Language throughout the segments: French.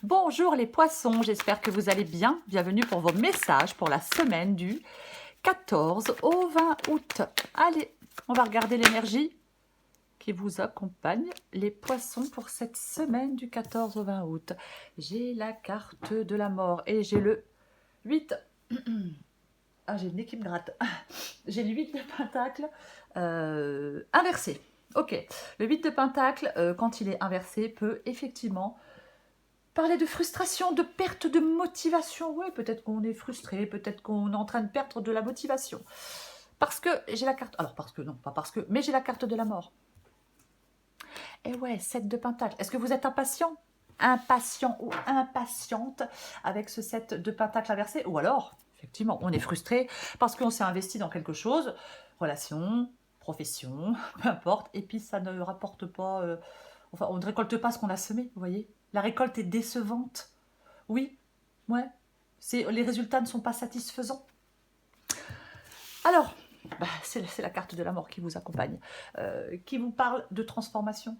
Bonjour les poissons, j'espère que vous allez bien. Bienvenue pour vos messages pour la semaine du 14 au 20 août. Allez, on va regarder l'énergie qui vous accompagne, les poissons, pour cette semaine du 14 au 20 août. J'ai la carte de la mort et j'ai le 8. Ah, j'ai le nez qui me gratte. J'ai le 8 de pentacle inversé. Ok, le 8 de pentacle, quand il est inversé, peut effectivement parler de frustration, de perte de motivation. Oui, peut-être qu'on est frustré, peut-être qu'on est en train de perdre de la motivation. Parce que j'ai la carte... Alors, parce que, non, pas parce que... Mais j'ai la carte de la mort. Et ouais, 7 de pentacle. Est-ce que vous êtes impatient? Impatient ou impatiente avec ce 7 de pentacle inversé? Ou alors, effectivement, on est frustré parce qu'on s'est investi dans quelque chose, relation, profession, peu importe, et puis ça ne rapporte pas... Enfin, on ne récolte pas ce qu'on a semé, vous voyez. La récolte est décevante. Oui, ouais. Les résultats ne sont pas satisfaisants. Alors, c'est la carte de la mort qui vous accompagne, qui vous parle de transformation,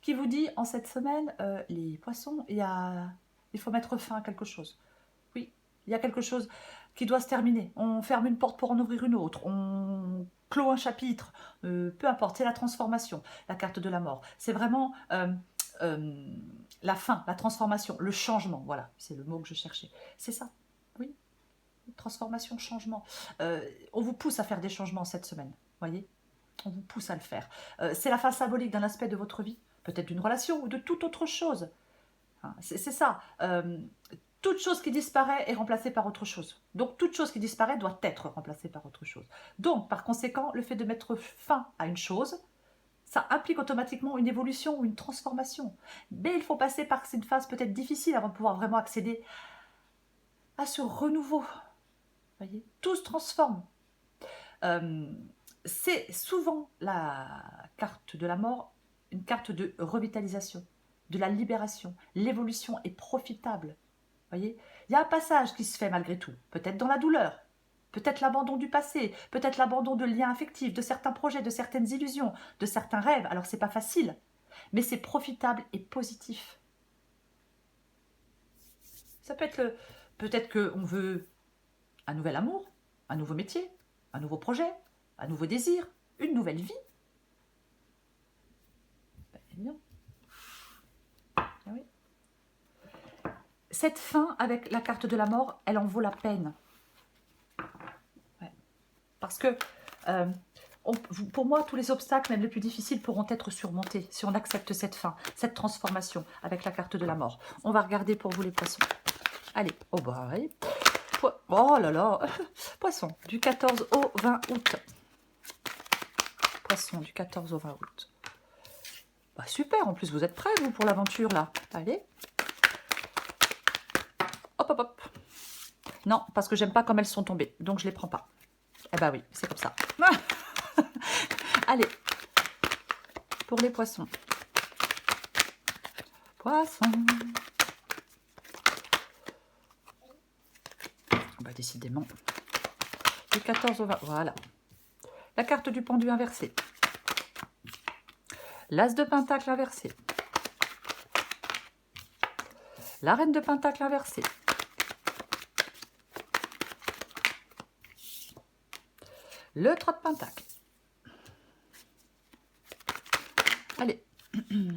qui vous dit en cette semaine, les poissons, il faut mettre fin à quelque chose. Oui, il y a quelque chose qui doit se terminer. On ferme une porte pour en ouvrir une autre. On clôt un chapitre. Peu importe, c'est la transformation, la carte de la mort. C'est vraiment la fin, la transformation, le changement. Voilà, c'est le mot que je cherchais. C'est ça, oui. Transformation, changement. On vous pousse à faire des changements cette semaine, voyez. On vous pousse à le faire. C'est la fin symbolique d'un aspect de votre vie, peut-être d'une relation ou de toute autre chose. Hein, c'est ça. Toute chose qui disparaît est remplacée par autre chose. Donc, toute chose qui disparaît doit être remplacée par autre chose. Donc, par conséquent, le fait de mettre fin à une chose, ça implique automatiquement une évolution ou une transformation. Mais il faut passer par cette phase peut-être difficile avant de pouvoir vraiment accéder à ce renouveau. Voyez, tout se transforme. C'est souvent la carte de la mort, une carte de revitalisation, de la libération. L'évolution est profitable. Voyez, il y a un passage qui se fait malgré tout, peut-être dans la douleur, peut-être l'abandon du passé, peut-être l'abandon de liens affectifs, de certains projets, de certaines illusions, de certains rêves. Alors c'est pas facile, mais c'est profitable et positif. Ça peut être peut-être qu'on veut un nouvel amour, un nouveau métier, un nouveau projet, un nouveau désir, une nouvelle vie. Bien. Ah oui. Cette fin avec la carte de la mort, elle en vaut la peine. Ouais. Parce que pour moi, tous les obstacles, même les plus difficiles, pourront être surmontés si on accepte cette fin, cette transformation avec la carte de la mort. On va regarder pour vous les poissons. Allez, oh bah oui. Oh là là, poisson, du 14 au 20 août. Poisson, du 14 au 20 août. Bah super, en plus vous êtes prêts, vous, pour l'aventure, là. Allez. Hop, hop, hop. Non, parce que j'aime pas comme elles sont tombées, donc je les prends pas. Eh bah oui, c'est comme ça. Allez, pour les poissons. Poissons. Bah décidément. Du 14 au 20, voilà. La carte du pendu inversé. L'as de pentacle inversé. La reine de pentacle inversée. Le 3 de pentacle. Allez,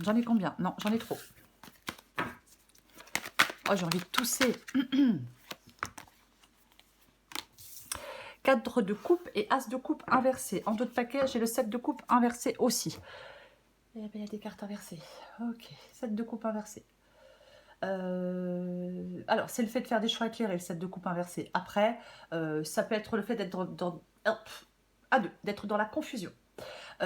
j'en ai combien? Non, j'en ai trop. Oh, j'ai envie de tousser. 4 de coupe et as de coupe inversé. En dos de paquet, j'ai le 7 de coupe inversé aussi. Et bien, il y a des cartes inversées. Ok, 7 de coupe inversé. Alors, c'est le fait de faire des choix éclairés, le 7 de coupe inversé. Après, ça peut être le fait d'être d'être dans la confusion. On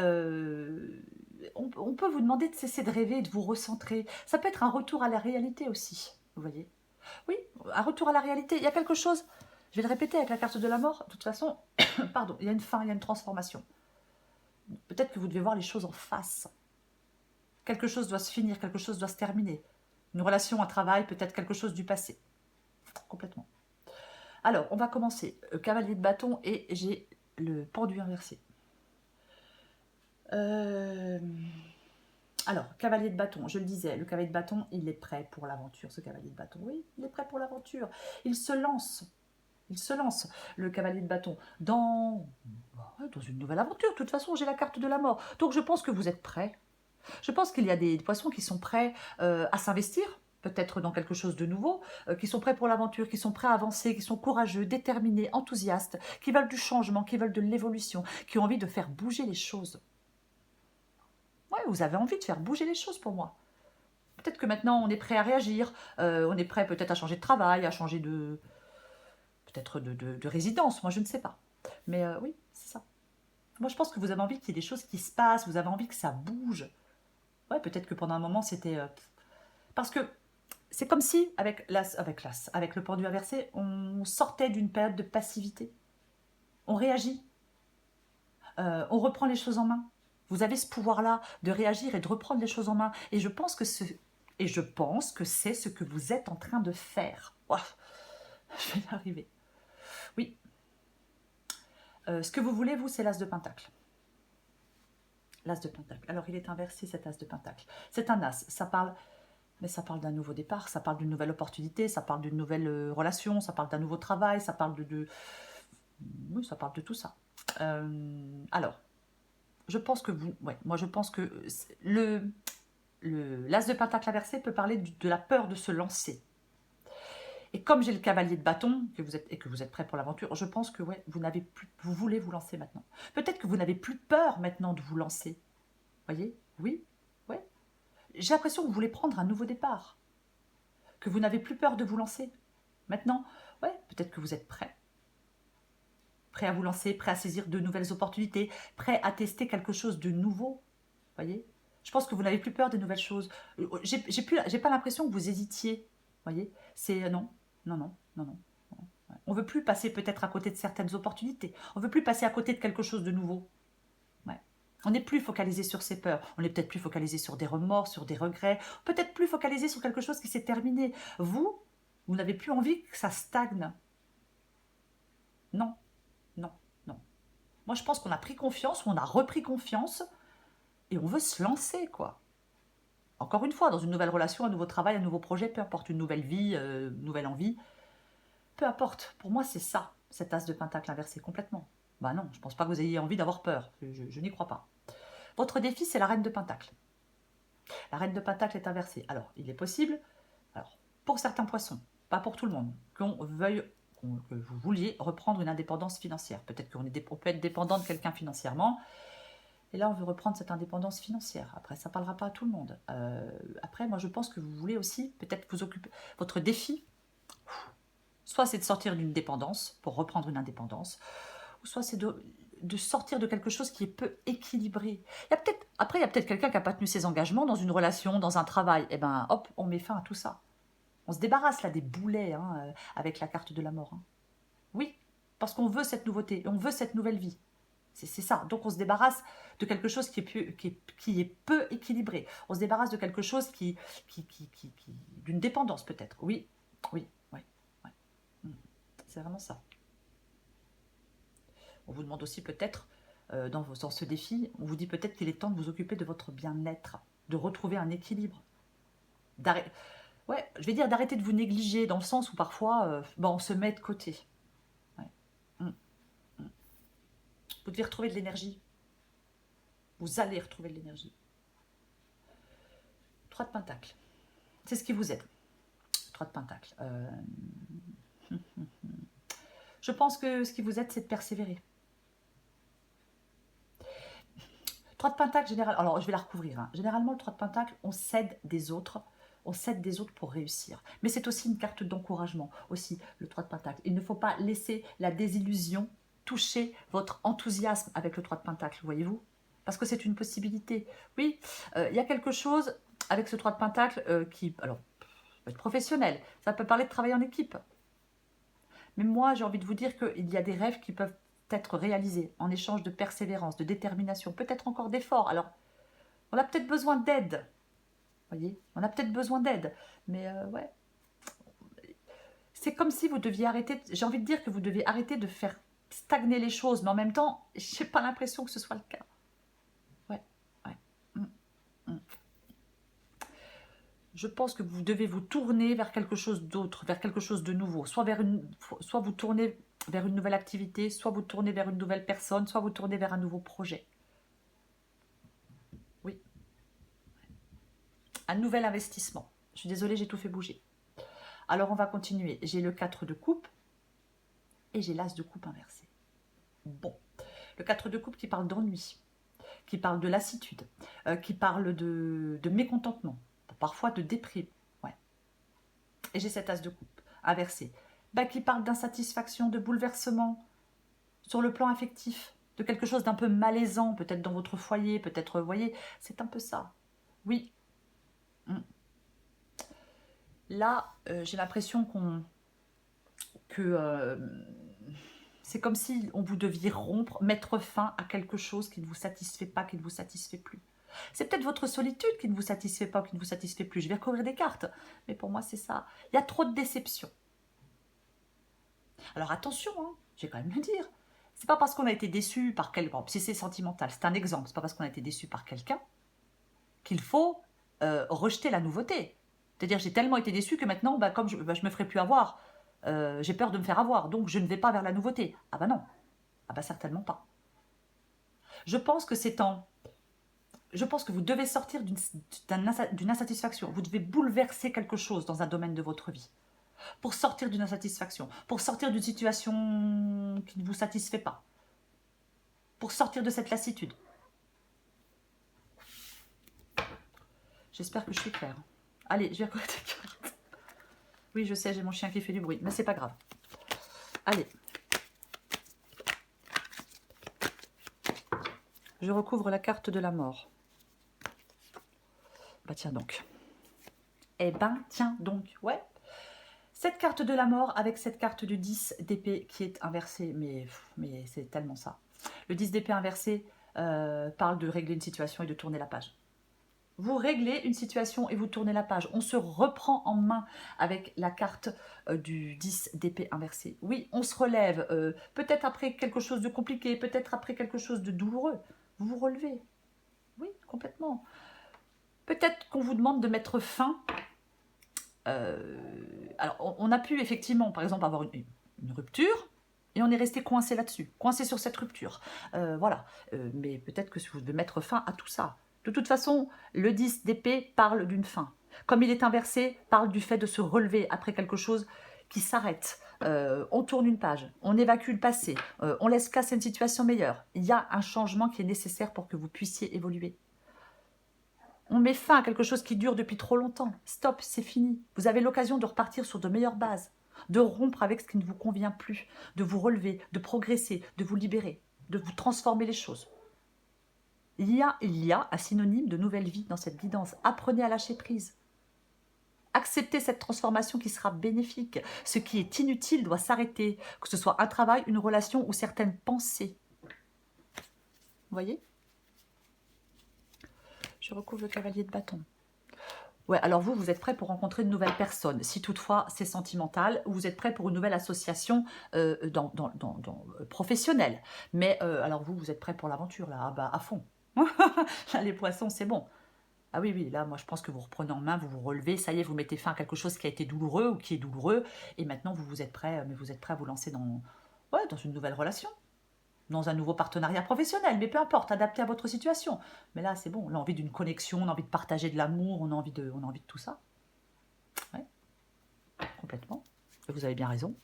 peut vous demander de cesser de rêver, de vous recentrer. Ça peut être un retour à la réalité aussi, vous voyez. Oui, un retour à la réalité. Il y a quelque chose, je vais le répéter avec la carte de la mort, de toute façon, pardon, il y a une fin, il y a une transformation. Peut-être que vous devez voir les choses en face. Quelque chose doit se finir, quelque chose doit se terminer. Une relation, un travail, peut-être quelque chose du passé. Complètement. Alors, on va commencer. Cavalier de bâton et j'ai le pendu inversé. Alors, cavalier de bâton, je le disais, le cavalier de bâton, il est prêt pour l'aventure, ce cavalier de bâton. Oui, il est prêt pour l'aventure. Il se lance. Il se lance, le cavalier de bâton, dans une nouvelle aventure. De toute façon, j'ai la carte de la mort. Donc, je pense que vous êtes prêts. Je pense qu'il y a des poissons qui sont prêts à s'investir, peut-être dans quelque chose de nouveau, qui sont prêts pour l'aventure, qui sont prêts à avancer, qui sont courageux, déterminés, enthousiastes, qui veulent du changement, qui veulent de l'évolution, qui ont envie de faire bouger les choses. Ouais, vous avez envie de faire bouger les choses pour moi. Peut-être que maintenant, on est prêt à réagir, on est prêt peut-être à changer de travail, à changer de... peut-être de résidence, moi je ne sais pas. Mais oui, c'est ça. Moi je pense que vous avez envie qu'il y ait des choses qui se passent, vous avez envie que ça bouge. Ouais, peut-être que pendant un moment c'était... parce que c'est comme si, avec le pendu inversé, on sortait d'une période de passivité. On réagit, on reprend les choses en main. Vous avez ce pouvoir-là de réagir et de reprendre les choses en main. Et je pense que c'est ce que vous êtes en train de faire. Ouah, je vais y arriver. Oui. Ce que vous voulez, vous, c'est l'as de pentacle. L'as de pentacle. Alors, il est inversé, cet as de pentacle. C'est un as. Ça parle d'un nouveau départ, ça parle d'une nouvelle opportunité, ça parle d'une nouvelle relation, ça parle d'un nouveau travail, ça parle oui, ça parle de tout ça. Alors, je pense que moi je pense que l'as de pentacle inversé peut parler de la peur de se lancer. Et comme j'ai le cavalier de bâton, que vous êtes prêt pour l'aventure, je pense que ouais, vous voulez vous lancer maintenant. Peut-être que vous n'avez plus peur maintenant de vous lancer. Voyez? Oui, ouais. J'ai l'impression que vous voulez prendre un nouveau départ. Que vous n'avez plus peur de vous lancer. Maintenant, ouais, peut-être que vous êtes prêt. Prêt à vous lancer, prêt à saisir de nouvelles opportunités, prêt à tester quelque chose de nouveau. Voyez? Je pense que vous n'avez plus peur des nouvelles choses. J'ai pas l'impression que vous hésitiez. Voyez? C'est non. On veut plus passer peut-être à côté de certaines opportunités. On veut plus passer à côté de quelque chose de nouveau. Ouais. On n'est plus focalisé sur ses peurs. On est peut-être plus focalisé sur des remords, sur des regrets. Peut-être plus focalisé sur quelque chose qui s'est terminé. Vous n'avez plus envie que ça stagne. Non. Moi, je pense qu'on a pris confiance, on a repris confiance et on veut se lancer, quoi. Encore une fois, dans une nouvelle relation, un nouveau travail, un nouveau projet, peu importe, une nouvelle vie, une nouvelle envie. Peu importe, pour moi c'est ça, cet as de pentacle inversé complètement. Bah non, je pense pas que vous ayez envie d'avoir peur, je n'y crois pas. Votre défi, c'est la reine de pentacle. La reine de pentacle est inversée. Alors, il est possible, pour certains poissons, pas pour tout le monde, que vous vouliez reprendre une indépendance financière. Peut-être qu'on peut être dépendant de quelqu'un financièrement, et là on veut reprendre cette indépendance financière. Après, ça ne parlera pas à tout le monde. Après, moi je pense que vous voulez aussi peut-être vous occuper... Votre défi, soit c'est de sortir d'une dépendance pour reprendre une indépendance, ou soit c'est de sortir de quelque chose qui est peu équilibré. Après, il y a peut-être quelqu'un qui n'a pas tenu ses engagements dans une relation, dans un travail. Et ben, hop, on met fin à tout ça. On se débarrasse là des boulets avec la carte de la mort. Oui, parce qu'on veut cette nouveauté, on veut cette nouvelle vie. C'est ça. Donc on se débarrasse de quelque chose qui est peu équilibré. On se débarrasse de quelque chose d'une dépendance peut-être. Oui. C'est vraiment ça. On vous demande aussi peut-être, dans ce défi, on vous dit peut-être qu'il est temps de vous occuper de votre bien-être, de retrouver un équilibre. Je vais dire d'arrêter de vous négliger, dans le sens où parfois, on se met de côté. Ouais. Vous devez retrouver de l'énergie. Vous allez retrouver de l'énergie. 3 de pentacle. C'est ce qui vous aide. 3 de pentacle. Je pense que ce qui vous aide, c'est de persévérer. 3 de pentacle, généralement, alors je vais la recouvrir. Généralement, le 3 de pentacle, on s'aide des autres. On s'aide des autres pour réussir. Mais c'est aussi une carte d'encouragement, aussi, le 3 de pentacle. Il ne faut pas laisser la désillusion toucher votre enthousiasme avec le 3 de pentacle, voyez-vous? Parce que c'est une possibilité. Oui, il y a quelque chose avec ce 3 de pentacle qui, alors, peut être professionnel. Ça peut parler de travail en équipe. Mais moi, j'ai envie de vous dire qu'il y a des rêves qui peuvent être réalisés en échange de persévérance, de détermination, peut-être encore d'efforts. Alors, on a peut-être besoin d'aide. Voyez, on a peut-être besoin d'aide. Mais ouais. C'est comme si vous deviez arrêter, j'ai envie de dire que vous devez arrêter de faire stagner les choses, mais en même temps, je n'ai pas l'impression que ce soit le cas. Ouais. je pense que vous devez vous tourner vers quelque chose d'autre, vers quelque chose de nouveau. Soit vous tournez vers une nouvelle activité, soit vous tournez vers une nouvelle personne, soit vous tournez vers un nouveau projet. Oui. Un nouvel investissement. Je suis désolée, j'ai tout fait bouger. Alors, on va continuer. J'ai le 4 de coupe et j'ai l'as de coupe inversé. Bon. Le 4 de coupe qui parle d'ennui, qui parle de lassitude, qui parle de mécontentement, parfois de déprime. Ouais. Et j'ai cet as de coupe inversé, qui parle d'insatisfaction, de bouleversement sur le plan affectif, de quelque chose d'un peu malaisant, peut-être dans votre foyer, peut-être, vous voyez, c'est un peu ça. Oui. Là, j'ai l'impression que c'est comme si vous deviez rompre, mettre fin à quelque chose qui ne vous satisfait pas, qui ne vous satisfait plus. C'est peut-être votre solitude qui ne vous satisfait pas, qui ne vous satisfait plus. Je vais recouvrir des cartes, mais pour moi, c'est ça. Il y a trop de déception. Alors attention, hein, je vais quand même le dire. C'est pas parce qu'on a été déçu par quelqu'un, si c'est sentimental, c'est un exemple, c'est pas parce qu'on a été déçu par quelqu'un qu'il faut rejeter la nouveauté. C'est-à-dire, j'ai tellement été déçu que maintenant, comme je me ferai plus avoir, j'ai peur de me faire avoir, donc je ne vais pas vers la nouveauté. Ah non, certainement pas. Je pense que je pense que vous devez sortir d'une insatisfaction. Vous devez bouleverser quelque chose dans un domaine de votre vie. Pour sortir d'une insatisfaction, pour sortir d'une situation qui ne vous satisfait pas, pour sortir de cette lassitude. J'espère que je suis claire. Allez, je vais recoller des cartes. Oui, je sais, j'ai mon chien qui fait du bruit, mais c'est pas grave. Allez. Je recouvre la carte de la mort. Tiens donc. Tiens donc, ouais. Cette carte de la mort avec cette carte du 10 d'épée qui est inversée, mais c'est tellement ça. Le 10 d'épée inversé parle de régler une situation et de tourner la page. Vous réglez une situation et vous tournez la page. On se reprend en main avec la carte du 10 d'épée inversée. Oui, on se relève, peut-être après quelque chose de compliqué, peut-être après quelque chose de douloureux. Vous vous relevez. Oui, complètement. Peut-être qu'on vous demande de mettre fin. Alors, on a pu effectivement, par exemple, avoir une rupture, et on est resté coincé là-dessus, coincé sur cette rupture. Voilà. Mais peut-être que vous devez mettre fin à tout ça. De toute façon, le 10 d'épée parle d'une fin. Comme il est inversé, parle du fait de se relever après quelque chose qui s'arrête. On tourne une page, on évacue le passé, on laisse place à une situation meilleure. Il y a un changement qui est nécessaire pour que vous puissiez évoluer. On met fin à quelque chose qui dure depuis trop longtemps. Stop, c'est fini. Vous avez l'occasion de repartir sur de meilleures bases, de rompre avec ce qui ne vous convient plus, de vous relever, de progresser, de vous libérer, de vous transformer les choses. Il y a un synonyme de nouvelle vie dans cette guidance. Apprenez à lâcher prise. Acceptez cette transformation qui sera bénéfique. Ce qui est inutile doit s'arrêter, que ce soit un travail, une relation ou certaines pensées. Vous voyez ? Je recouvre le cavalier de bâton. Ouais, alors vous êtes prêt pour rencontrer une nouvelle personne. Si toutefois c'est sentimental, vous êtes prêt pour une nouvelle association professionnelle. Mais alors vous êtes prêt pour l'aventure, là, à fond. Là, les poissons, c'est bon. Ah oui, là, moi, je pense que vous reprenez en main, vous vous relevez, ça y est, vous mettez fin à quelque chose qui a été douloureux ou qui est douloureux, et maintenant, vous êtes prêt, mais vous êtes prêt à vous lancer dans une nouvelle relation, dans un nouveau partenariat professionnel, mais peu importe, adapté à votre situation. Mais là, c'est bon, on a envie d'une connexion, on a envie de partager de l'amour, on a envie de tout ça. Ouais, complètement. Et vous avez bien raison.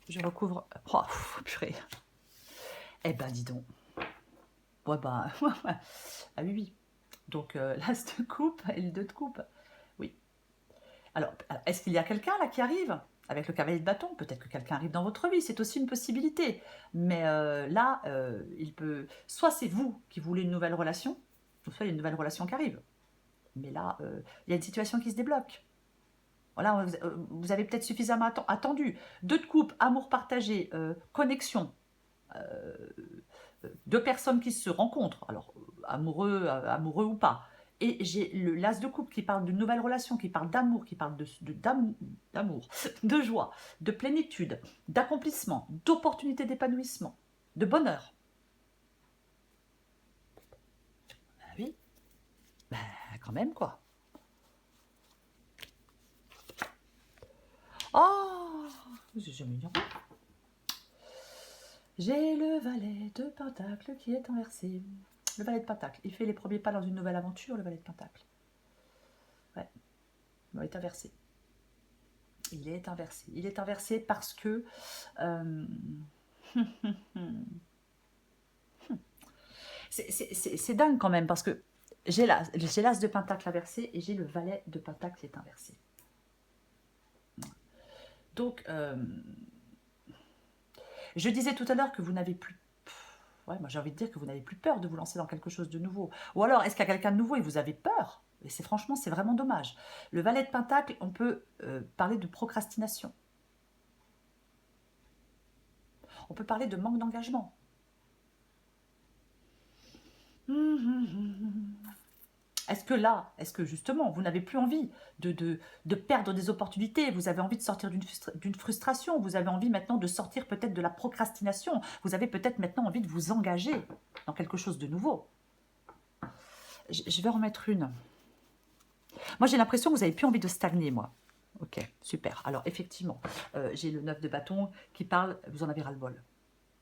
Je recouvre... Oh, purée. Eh ben, dis donc. Ouais, ah oui. Donc, l'as de coupe et le 2 de coupe. Oui. Alors est-ce qu'il y a quelqu'un là qui arrive avec le cavalier de bâton? Peut-être que quelqu'un arrive dans votre vie, c'est aussi une possibilité. Mais là, il peut... Soit c'est vous qui voulez une nouvelle relation, soit il y a une nouvelle relation qui arrive. Mais là, il y a une situation qui se débloque. Voilà, vous avez peut-être suffisamment attendu. 2 de coupe, amour partagé, connexion. Deux personnes qui se rencontrent, alors amoureux ou pas. Et j'ai l'as de coupe qui parle d'une nouvelle relation, qui parle d'amour, qui parle d'amour, de joie, de plénitude, d'accomplissement, d'opportunité d'épanouissement, de bonheur. Oui, quand même, quoi. Oh, j'ai mignon. J'ai le valet de Pentacle qui est inversé. Le valet de Pentacle, il fait les premiers pas dans une nouvelle aventure, le valet de Pentacle. Ouais, il est inversé. Il est inversé. Il est inversé parce que... c'est dingue quand même, parce que j'ai l'as de Pentacle inversé et j'ai le valet de Pentacle qui est inversé. Donc, je disais tout à l'heure que vous n'avez plus... Ouais, moi j'ai envie de dire que vous n'avez plus peur de vous lancer dans quelque chose de nouveau. Ou alors, est-ce qu'il y a quelqu'un de nouveau et vous avez peur? Et c'est franchement, c'est vraiment dommage. Le valet de Pentacle, on peut parler de procrastination. On peut parler de manque d'engagement. Est-ce que là, est-ce que justement, vous n'avez plus envie de perdre des opportunités, vous avez envie de sortir d'une frustration, vous avez envie maintenant de sortir peut-être de la procrastination, vous avez peut-être maintenant envie de vous engager dans quelque chose de nouveau. Je vais en remettre une. Moi, j'ai l'impression que vous n'avez plus envie de stagner, moi. Ok, super. Alors, effectivement, j'ai le 9 de bâton qui parle, vous en avez ras-le-bol.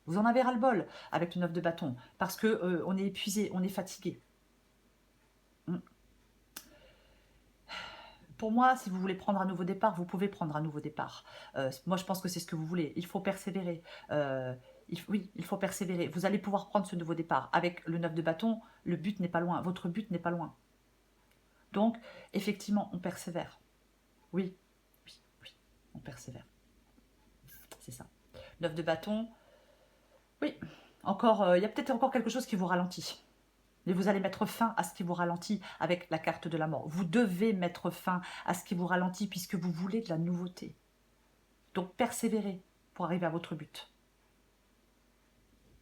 Vous en avez ras-le-bol avec le 9 de bâton, parce que on est épuisé, on est fatigué. Pour moi, si vous voulez prendre un nouveau départ, vous pouvez prendre un nouveau départ. Moi, je pense que c'est ce que vous voulez. Il faut persévérer. Oui, il faut persévérer. Vous allez pouvoir prendre ce nouveau départ. Avec le 9 de bâton, le but n'est pas loin. Votre but n'est pas loin. Donc, effectivement, on persévère. Oui, oui, oui, on persévère. C'est ça. 9 de bâton, oui. Encore, il y a peut-être encore quelque chose qui vous ralentit. Mais vous allez mettre fin à ce qui vous ralentit avec la carte de la mort. Vous devez mettre fin à ce qui vous ralentit puisque vous voulez de la nouveauté. Donc persévérez pour arriver à votre but.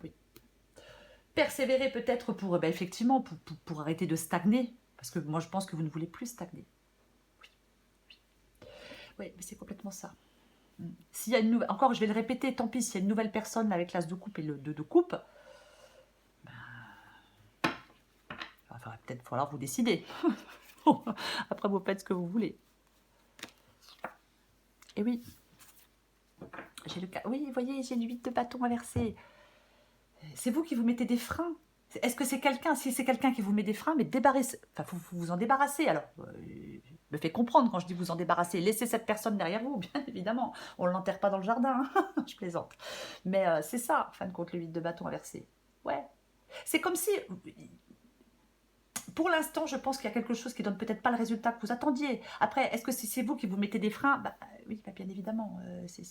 Oui. Persévérez peut-être pour, effectivement, pour arrêter de stagner. Parce que moi je pense que vous ne voulez plus stagner. Oui, oui. Oui, mais c'est complètement ça. S'il y a une nouvelle, encore je vais le répéter, tant pis, s'il y a une nouvelle personne avec l'as de coupe et le 2 de coupe, il va peut-être falloir vous décider. Après, vous faites ce que vous voulez. Et oui, j'ai le cas. Oui, vous voyez, j'ai le 8 de bâton inversé. C'est vous qui vous mettez des freins. Est-ce que c'est quelqu'un? Si c'est quelqu'un qui vous met des freins, mais débarrassez. Enfin, faut vous en débarrasser. Alors, me fait comprendre quand je dis vous en débarrasser. Laissez cette personne derrière vous, bien évidemment. On ne l'enterre pas dans le jardin. Je plaisante. Mais c'est ça, en fin de compte, le 8 de bâton inversé. Ouais. C'est comme si... Pour l'instant, je pense qu'il y a quelque chose qui donne peut-être pas le résultat que vous attendiez. Après, est-ce que c'est vous qui vous mettez des freins? Oui, bien évidemment,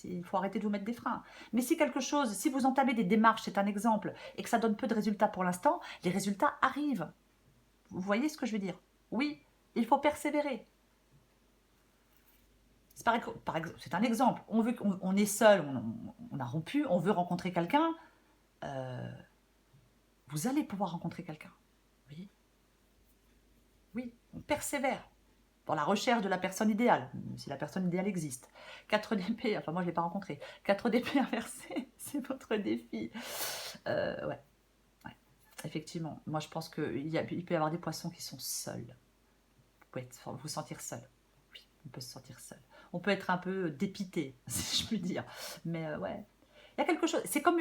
il faut arrêter de vous mettre des freins. Mais si quelque chose, si vous entamez des démarches, c'est un exemple, et que ça donne peu de résultats pour l'instant, les résultats arrivent. Vous voyez ce que je veux dire? Oui, il faut persévérer. C'est un exemple. On est seul, on a rompu, on veut rencontrer quelqu'un. Vous allez pouvoir rencontrer quelqu'un. Oui. Oui, on persévère dans la recherche de la personne idéale, si la personne idéale existe. 4 d'épée, enfin moi je ne l'ai pas rencontré. 4 d'épée inversé, c'est votre défi. Ouais. Effectivement, moi je pense qu'il peut y avoir des poissons qui sont seuls. Vous pouvez vous sentir seul. Oui, on peut se sentir seul. On peut être un peu dépité, si je puis dire. Mais ouais, il y a quelque chose, c'est comme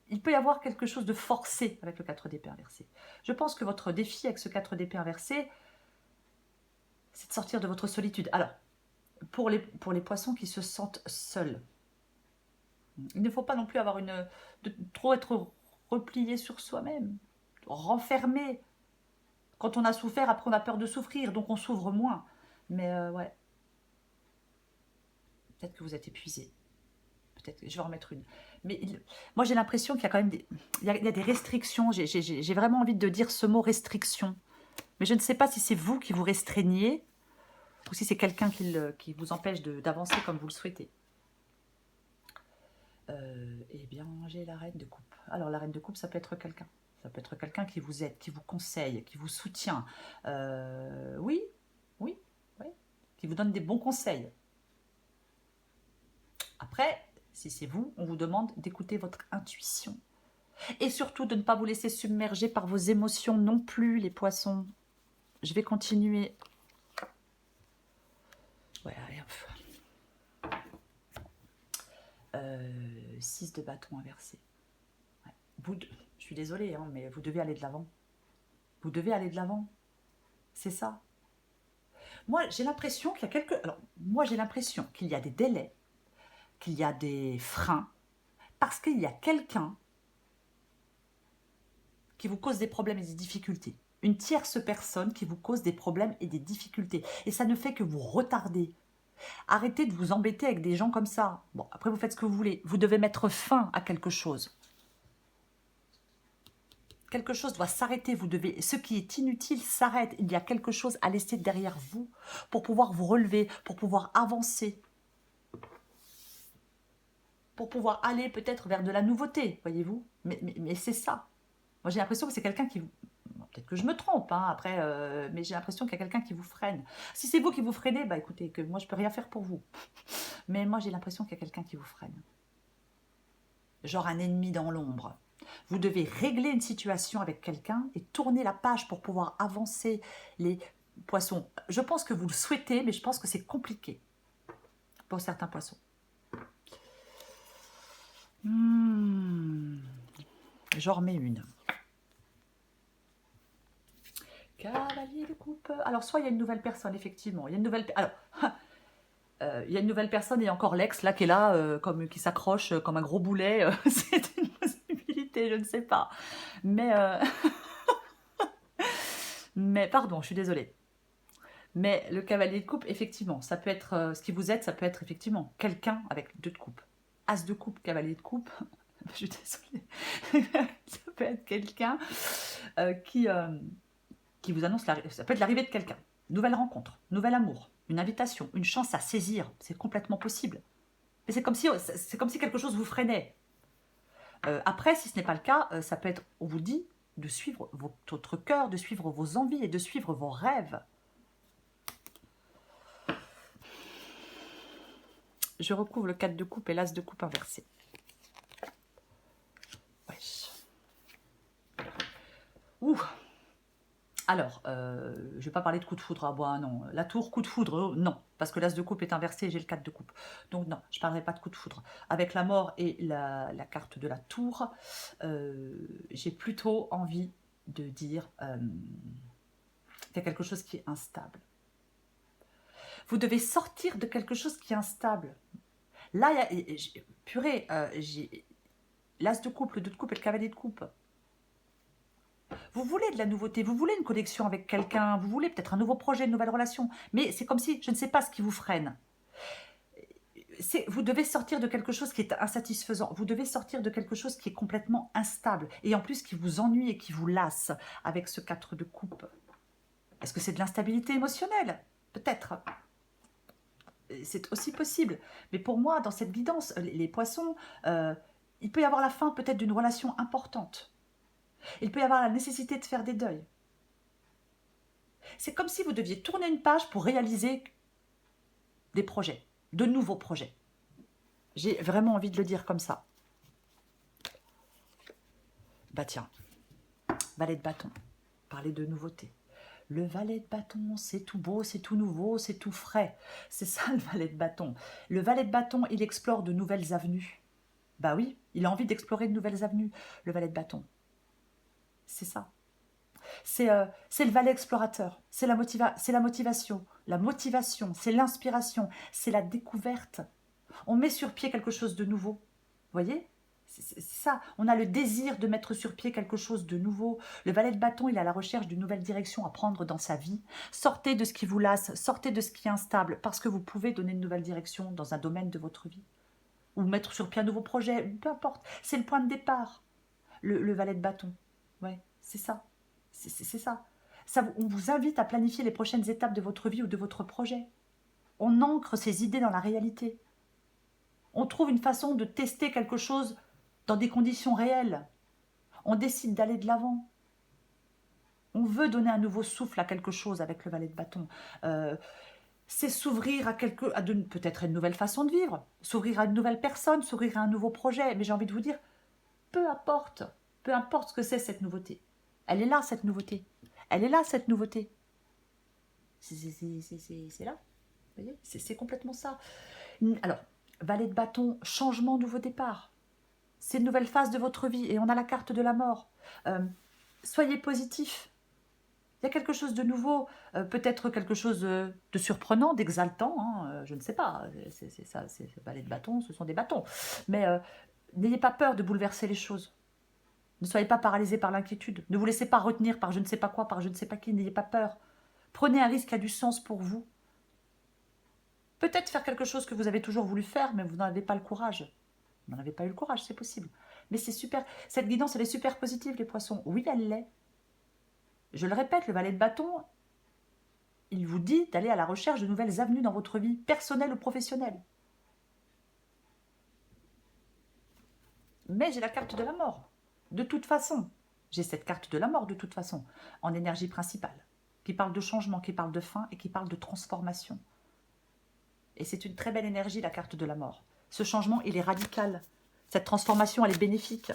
il peut y avoir quelque chose de forcé avec le 4 d'épée inversé. Je pense que votre défi avec ce 4 d'épée inversé, c'est de sortir de votre solitude. Alors, pour les poissons qui se sentent seuls, il ne faut pas non plus avoir de trop être replié sur soi-même, renfermé. Quand on a souffert, après on a peur de souffrir, donc on s'ouvre moins. Mais ouais, peut-être que vous êtes épuisé. Peut-être que je vais en remettre une. Mais moi j'ai l'impression qu'il y a quand même il y a des restrictions. J'ai vraiment envie de dire ce mot restriction. Mais je ne sais pas si c'est vous qui vous restreignez ou si c'est quelqu'un qui vous empêche d'avancer comme vous le souhaitez. Eh bien, j'ai la reine de coupe. Alors, la reine de coupe, ça peut être quelqu'un. Ça peut être quelqu'un qui vous aide, qui vous conseille, qui vous soutient. Oui, qui vous donne des bons conseils. Après, si c'est vous, on vous demande d'écouter votre intuition. Et surtout, de ne pas vous laisser submerger par vos émotions non plus, les poissons. je vais continuer. Ouais, 6 de bâton inversé. Ouais. Je suis désolée, hein, mais vous devez aller de l'avant. Vous devez aller de l'avant. C'est ça. Moi, j'ai l'impression qu'il y a moi, j'ai l'impression qu'il y a des délais, qu'il y a des freins, parce qu'il y a quelqu'un qui vous cause des problèmes et des difficultés. Une tierce personne qui vous cause des problèmes et des difficultés. Et ça ne fait que vous retarder. Arrêtez de vous embêter avec des gens comme ça. Bon, après, vous faites ce que vous voulez. Vous devez mettre fin à quelque chose. Quelque chose doit s'arrêter. Ce qui est inutile s'arrête. Il y a quelque chose à laisser derrière vous pour pouvoir vous relever, pour pouvoir avancer, pour pouvoir aller peut-être vers de la nouveauté, voyez-vous. Mais c'est ça. Moi, j'ai l'impression que c'est quelqu'un qui vous... Peut-être que je me trompe, hein, après, mais j'ai l'impression qu'il y a quelqu'un qui vous freine. Si c'est vous qui vous freinez, bah écoutez, que moi, je peux rien faire pour vous. Mais moi, j'ai l'impression qu'il y a quelqu'un qui vous freine. Genre un ennemi dans l'ombre. Vous devez régler une situation avec quelqu'un et tourner la page pour pouvoir avancer les poissons. Je pense que vous le souhaitez, mais je pense que c'est compliqué pour certains poissons. J'en remets une. Cavalier de coupe. Alors, soit il y a une nouvelle personne, effectivement. Il y a une nouvelle... Alors, il y a une nouvelle personne et encore l'ex, là, qui est là, qui s'accroche comme un gros boulet. C'est une possibilité, je ne sais pas. Mais pardon, je suis désolée. Mais le cavalier de coupe, effectivement, ça peut être... ce qui vous aide, ça peut être effectivement quelqu'un avec 2 de coupe. As de coupe, cavalier de coupe. Je suis désolée. Ça peut être quelqu'un qui vous annonce... Ça peut être l'arrivée de quelqu'un. Nouvelle rencontre, nouvel amour, une invitation, une chance à saisir. C'est complètement possible. Mais c'est comme si quelque chose vous freinait. Après, si ce n'est pas le cas, ça peut être, on vous dit, de suivre votre cœur, de suivre vos envies et de suivre vos rêves. Je recouvre le 4 de coupe et l'as de coupe inversé. Wesh. Ouh. Alors, je ne vais pas parler de coup de foudre. Ah bon, non. La tour, coup de foudre, non. Parce que l'as de coupe est inversé et j'ai le 4 de coupe. Donc non, je ne parlerai pas de coup de foudre. Avec la mort et la carte de la tour, j'ai plutôt envie de dire qu'il y a quelque chose qui est instable. Vous devez sortir de quelque chose qui est instable. Là, purée, j'ai l'as de coupe, le 2 de coupe et le cavalier de coupe. Vous voulez de la nouveauté, vous voulez une connexion avec quelqu'un, vous voulez peut-être un nouveau projet, une nouvelle relation, mais c'est comme si, je ne sais pas ce qui vous freine. Vous devez sortir de quelque chose qui est insatisfaisant, vous devez sortir de quelque chose qui est complètement instable, et en plus qui vous ennuie et qui vous lasse avec ce 4 de coupe. Est-ce que c'est de l'instabilité émotionnelle? Peut-être. C'est aussi possible. Mais pour moi, dans cette guidance, les poissons, il peut y avoir la fin peut-être d'une relation importante. Il peut y avoir la nécessité de faire des deuils. C'est comme si vous deviez tourner une page pour réaliser des projets, de nouveaux projets. J'ai vraiment envie de le dire comme ça. Bah tiens, valet de bâton, parler de nouveauté. Le valet de bâton, c'est tout beau, c'est tout nouveau, c'est tout frais. C'est ça le valet de bâton. Le valet de bâton, il explore de nouvelles avenues. Bah oui, il a envie d'explorer de nouvelles avenues, le valet de bâton. C'est ça. C'est le valet explorateur, c'est la motivation. La motivation, c'est l'inspiration, c'est la découverte. On met sur pied quelque chose de nouveau. Vous voyez? C'est ça. On a le désir de mettre sur pied quelque chose de nouveau. Le valet de bâton, il est à la recherche d'une nouvelle direction à prendre dans sa vie. Sortez de ce qui vous lasse, sortez de ce qui est instable, parce que vous pouvez donner une nouvelle direction dans un domaine de votre vie. Ou mettre sur pied un nouveau projet, peu importe. C'est le point de départ, le valet de bâton. Ouais, c'est ça. C'est ça. On vous invite à planifier les prochaines étapes de votre vie ou de votre projet. On ancre ces idées dans la réalité. On trouve une façon de tester quelque chose dans des conditions réelles. On décide d'aller de l'avant. On veut donner un nouveau souffle à quelque chose avec le valet de bâton. C'est s'ouvrir à peut-être une nouvelle façon de vivre, s'ouvrir à une nouvelle personne, s'ouvrir à un nouveau projet. Mais j'ai envie de vous dire, peu importe ce que c'est cette nouveauté. Elle est là, cette nouveauté. Elle est là, cette nouveauté. C'est là. Vous voyez, c'est complètement ça. Alors, valet de bâton, changement, nouveau départ. C'est une nouvelle phase de votre vie et on a la carte de la mort. Soyez positif. Il y a quelque chose de nouveau, peut-être quelque chose de surprenant, d'exaltant, hein, je ne sais pas. C'est ça, c'est valet de bâton, ce sont des bâtons. Mais n'ayez pas peur de bouleverser les choses. Ne soyez pas paralysé par l'inquiétude. Ne vous laissez pas retenir par je ne sais pas quoi, par je ne sais pas qui. N'ayez pas peur. Prenez un risque qui a du sens pour vous. Peut-être faire quelque chose que vous avez toujours voulu faire, mais vous n'en avez pas le courage. Vous n'en avez pas eu le courage, c'est possible. Mais c'est super. Cette guidance, elle est super positive, les poissons. Oui, elle l'est. Je le répète, le valet de bâton, il vous dit d'aller à la recherche de nouvelles avenues dans votre vie, personnelle ou professionnelle. Mais j'ai la carte de la mort. De toute façon, j'ai cette carte de la mort de toute façon, en énergie principale, qui parle de changement, qui parle de fin et qui parle de transformation. Et c'est une très belle énergie, la carte de la mort. Ce changement, il est radical. Cette transformation, elle est bénéfique.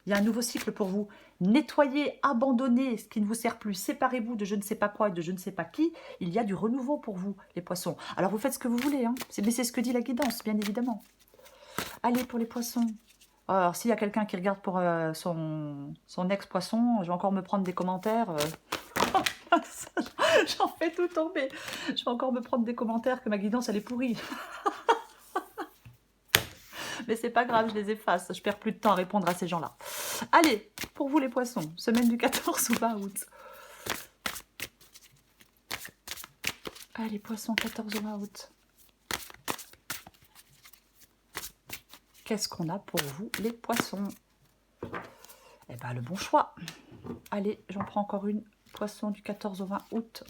Il y a un nouveau cycle pour vous. Nettoyez, abandonnez ce qui ne vous sert plus. Séparez-vous de je ne sais pas quoi et de je ne sais pas qui. Il y a du renouveau pour vous, les poissons. Alors, vous faites ce que vous voulez. Hein. Mais c'est ce que dit la guidance, bien évidemment. Allez, pour les poissons. Alors, s'il y a quelqu'un qui regarde pour son ex-poisson, je vais encore me prendre des commentaires. J'en fais tout tomber. Je vais encore me prendre des commentaires que ma guidance, elle est pourrie. Mais c'est pas grave, je les efface. Je perds plus de temps à répondre à ces gens-là. Allez, pour vous les poissons, semaine du 14 au 20 août. Allez, poissons, 14 au 20 août. Qu'est-ce qu'on a pour vous, les poissons? Eh bien, le bon choix. Allez, j'en prends encore une. Poisson du 14 au 20 août.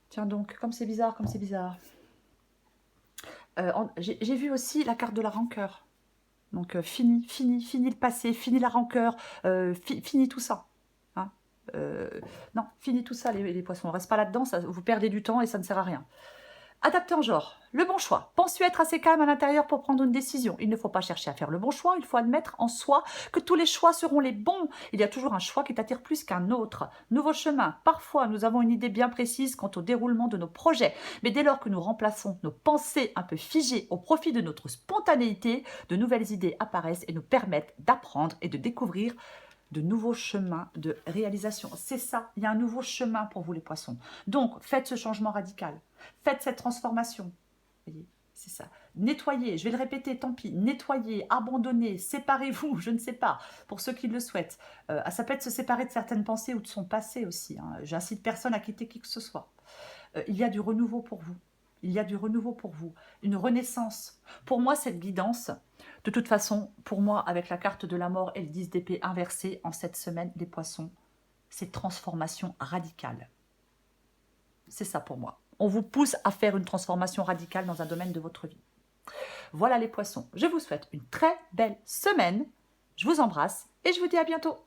Tiens donc, comme c'est bizarre, comme c'est bizarre. J'ai vu aussi la carte de la rancœur. Donc, fini le passé, fini la rancœur, fini tout ça. Hein, non, fini tout ça, les poissons. On ne reste pas là-dedans, vous perdez du temps et ça ne sert à rien. Adapté en genre, le bon choix. Penses-tu être assez calme à l'intérieur pour prendre une décision? Il ne faut pas chercher à faire le bon choix, il faut admettre en soi que tous les choix seront les bons. Il y a toujours un choix qui t'attire plus qu'un autre. Nouveau chemin. Parfois, nous avons une idée bien précise quant au déroulement de nos projets. Mais dès lors que nous remplaçons nos pensées un peu figées au profit de notre spontanéité, de nouvelles idées apparaissent et nous permettent d'apprendre et de découvrir de nouveaux chemins de réalisation. C'est ça, il y a un nouveau chemin pour vous les poissons. Donc, faites ce changement radical. Faites cette transformation. Vous voyez, c'est ça. Nettoyez, je vais le répéter, tant pis. Nettoyez, abandonnez, séparez-vous, je ne sais pas, pour ceux qui le souhaitent. Ça peut être se séparer de certaines pensées ou de son passé aussi. Hein. J'incite personne à quitter qui que ce soit. Il y a du renouveau pour vous. Il y a du renouveau pour vous. Une renaissance. Pour moi, cette guidance, de toute façon, pour moi, avec la carte de la mort et le 10 d'épée inversé en cette semaine des poissons, c'est transformation radicale. C'est ça pour moi. On vous pousse à faire une transformation radicale dans un domaine de votre vie. Voilà les poissons. Je vous souhaite une très belle semaine. Je vous embrasse et je vous dis à bientôt.